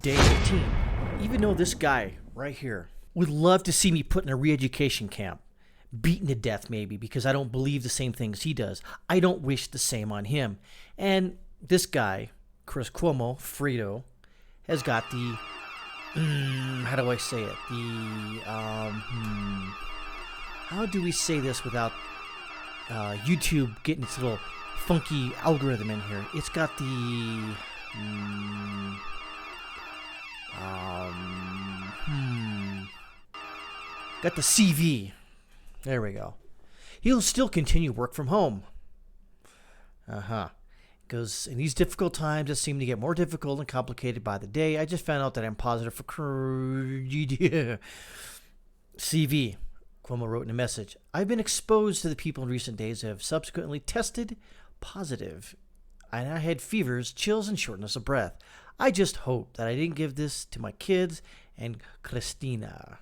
Day 15. Even though this guy right here would love to see me put in a re-education camp, beaten to death maybe because I don't believe the same things he does, I don't wish the same on him. And this guy, Chris Cuomo, Fredo, has got the, how do I say it? How do we say this without YouTube getting its little funky algorithm in here? It's got the, got the CV. There we go. He'll still continue work from home. Because in these difficult times that seem to get more difficult and complicated by the day, I just found out that I'm positive for CV. Cuomo wrote in a message, I've been exposed to the people in recent days who have subsequently tested positive. And I had fevers, chills, and shortness of breath. I just hope that I didn't give this to my kids and Christina.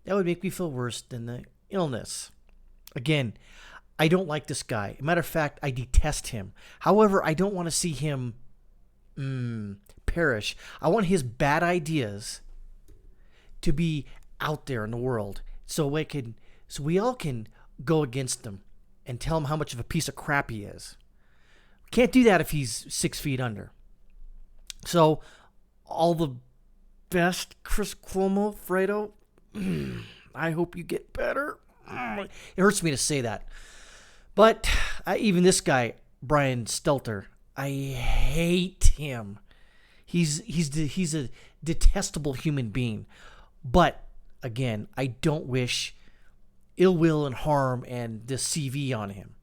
That would make me feel worse than the illness. Again, I don't like this guy. Matter of fact, I detest him. However, I don't want to see him perish. I want his bad ideas to be out there in the world so we all can go against him and tell him how much of a piece of crap he is. Can't do that if he's 6 feet under. So, all the best, Chris Cuomo, Fredo. I hope you get better. It hurts me to say that. But even this guy, Brian Stelter, I hate him. He's a detestable human being. But, again, I don't wish ill will and harm and the CV on him.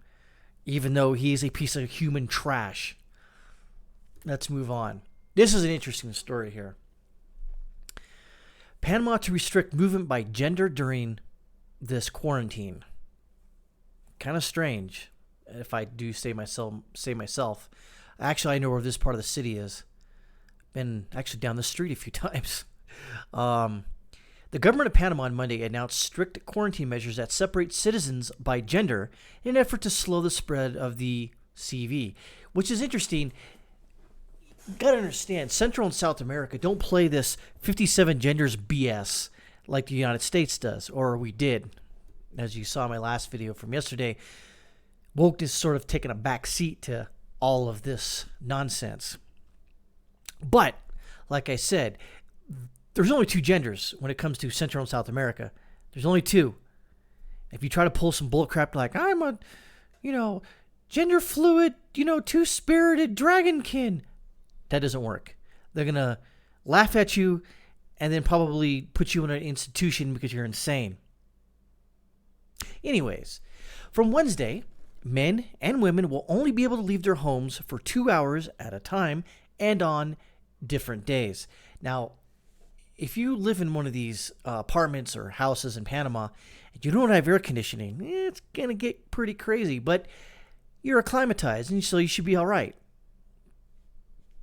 Even though he is a piece of human trash. Let's move on. This is an interesting story here. Panama to restrict movement by gender during this quarantine. Kind of strange, if I do say myself. Actually, I know where this part of the city is. Been actually down the street a few times. The government of Panama on Monday announced strict quarantine measures that separate citizens by gender in an effort to slow the spread of the CV, which is interesting. You got to understand, Central and South America don't play this 57 genders BS like the United States does, or we did. As you saw in my last video from yesterday, woke is sort of taking a back seat to all of this nonsense. But, like I said, there's only two genders when it comes to Central and South America. There's only two. If you try to pull some bullcrap like, I'm a, gender fluid, two-spirited dragonkin, that doesn't work. They're going to laugh at you and then probably put you in an institution because you're insane. Anyways, from Wednesday, men and women will only be able to leave their homes for 2 hours at a time and on different days. Now, if you live in one of these apartments or houses in Panama and you don't have air conditioning, it's going to get pretty crazy, but you're acclimatized and so you should be all right.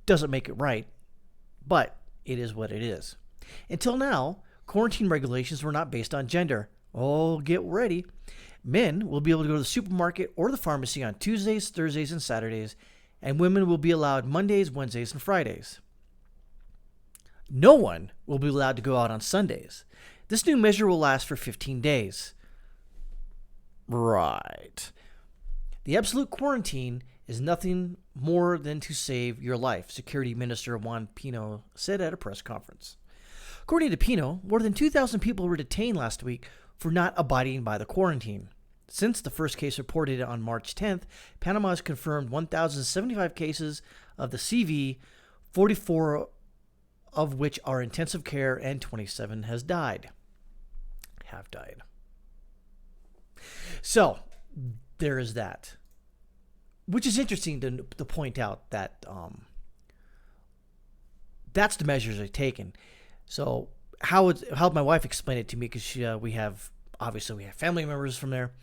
Doesn't make it right, but it is what it is. Until now, quarantine regulations were not based on gender. Oh, get ready. Men will be able to go to the supermarket or the pharmacy on Tuesdays, Thursdays, and Saturdays, and women will be allowed Mondays, Wednesdays, and Fridays. No one will be allowed to go out on Sundays. This new measure will last for 15 days. Right. The absolute quarantine is nothing more than to save your life, Security Minister Juan Pino said at a press conference. According to Pino, more than 2,000 people were detained last week for not abiding by the quarantine. Since the first case reported on March 10th, Panama has confirmed 1,075 cases of the CV, 44 of which are intensive care, and 27 have died. So, there is that. Which is interesting to point out that that's the measures they've taken. So how my wife explained it to me, because we have family members from there.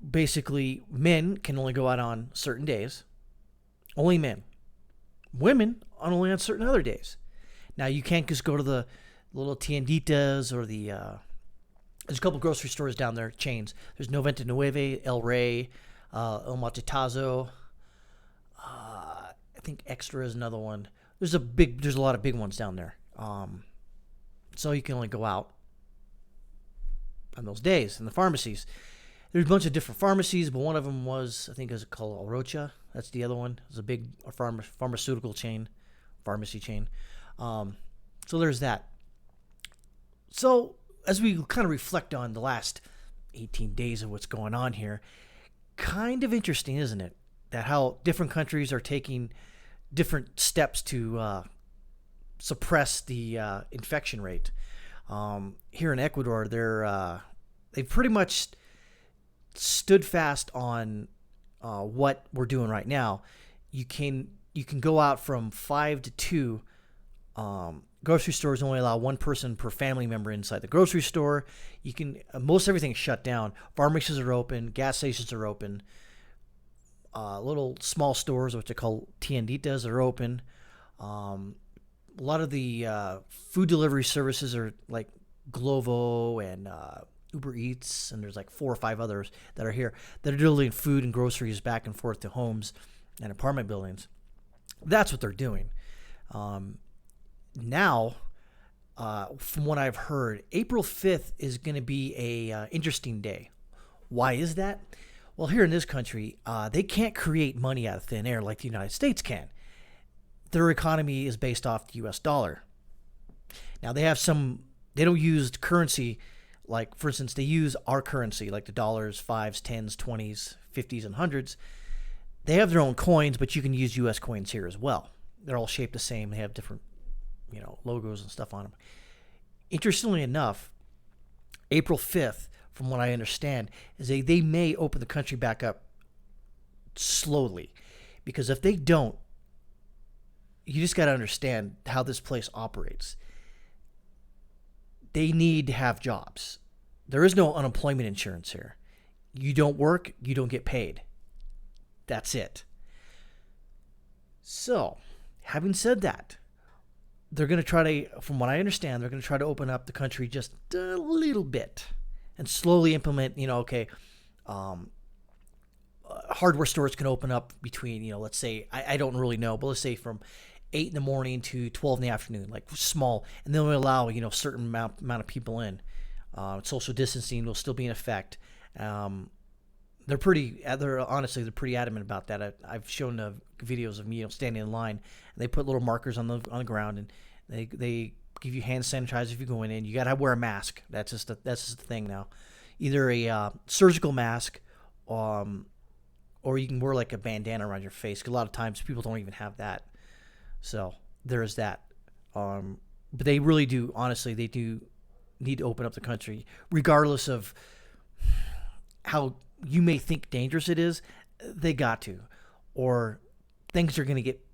Basically, men can only go out on certain days. Only men. Women only on certain other days. Now, you can't just go to the little tienditas or the... there's a couple grocery stores down there, chains. There's Noventa Nueve, El Rey, El Machetazo. I think Extra is another one. There's a lot of big ones down there. So you can only go out on those days in the pharmacies. There's a bunch of different pharmacies, but one of them was, I think, is called Orocha. That's the other one. It's a big pharmaceutical chain, pharmacy chain. So there's that. So as we kind of reflect on the last 18 days of what's going on here, kind of interesting, isn't it? That how different countries are taking different steps to suppress the infection rate. Here in Ecuador, they've pretty much stood fast on what we're doing right now. You can go out from 5 to 2. Grocery stores only allow one person per family member inside the grocery store. You can most everything is shut down. Pharmacies are open, gas stations are open. Little small stores, which are called tienditas, are open. A lot of the food delivery services are like Glovo and Uber Eats, and there's like 4 or 5 others that are here that are delivering food and groceries back and forth to homes and apartment buildings. That's what they're doing. Now, from what I've heard, April 5th is going to be a interesting day. Why is that? Well, here in this country, they can't create money out of thin air like the United States can. Their economy is based off the U.S. dollar. Now, they don't use currency, like, for instance, they use our currency, like the dollars, 5s, 10s, 20s, 50s, and 100s. They have their own coins, but you can use U.S. coins here as well. They're all shaped the same. They have different, logos and stuff on them. Interestingly enough, April 5th, from what I understand, is they may open the country back up slowly. Because if they don't, you just got to understand how this place operates. They need to have jobs. There is no unemployment insurance here. You don't work, you don't get paid. That's it. So, having said that, they're going to try to, from what I understand, they're going to try to open up the country just a little bit and slowly implement, hardware stores can open up between, let's say, I don't really know, but let's say from 8 in the morning to 12 in the afternoon, like small, and then we allow, certain amount of people in. Social distancing will still be in effect. They're pretty adamant about that. I've shown videos of me, standing in line, and they put little markers on the ground, and they give you hand sanitizer if you're going in. You gotta wear a mask. That's just the thing now. Either a surgical mask, or you can wear like a bandana around your face. 'Cause a lot of times people don't even have that. So there is that. But they really do. Honestly, they do need to open up the country, regardless of how you may think dangerous it is. They got to, or things are going to get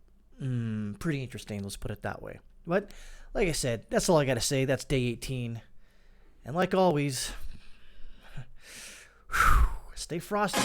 pretty interesting. Let's put it that way. But like I said, that's all I got to say. That's day 18, and like always, stay frosty.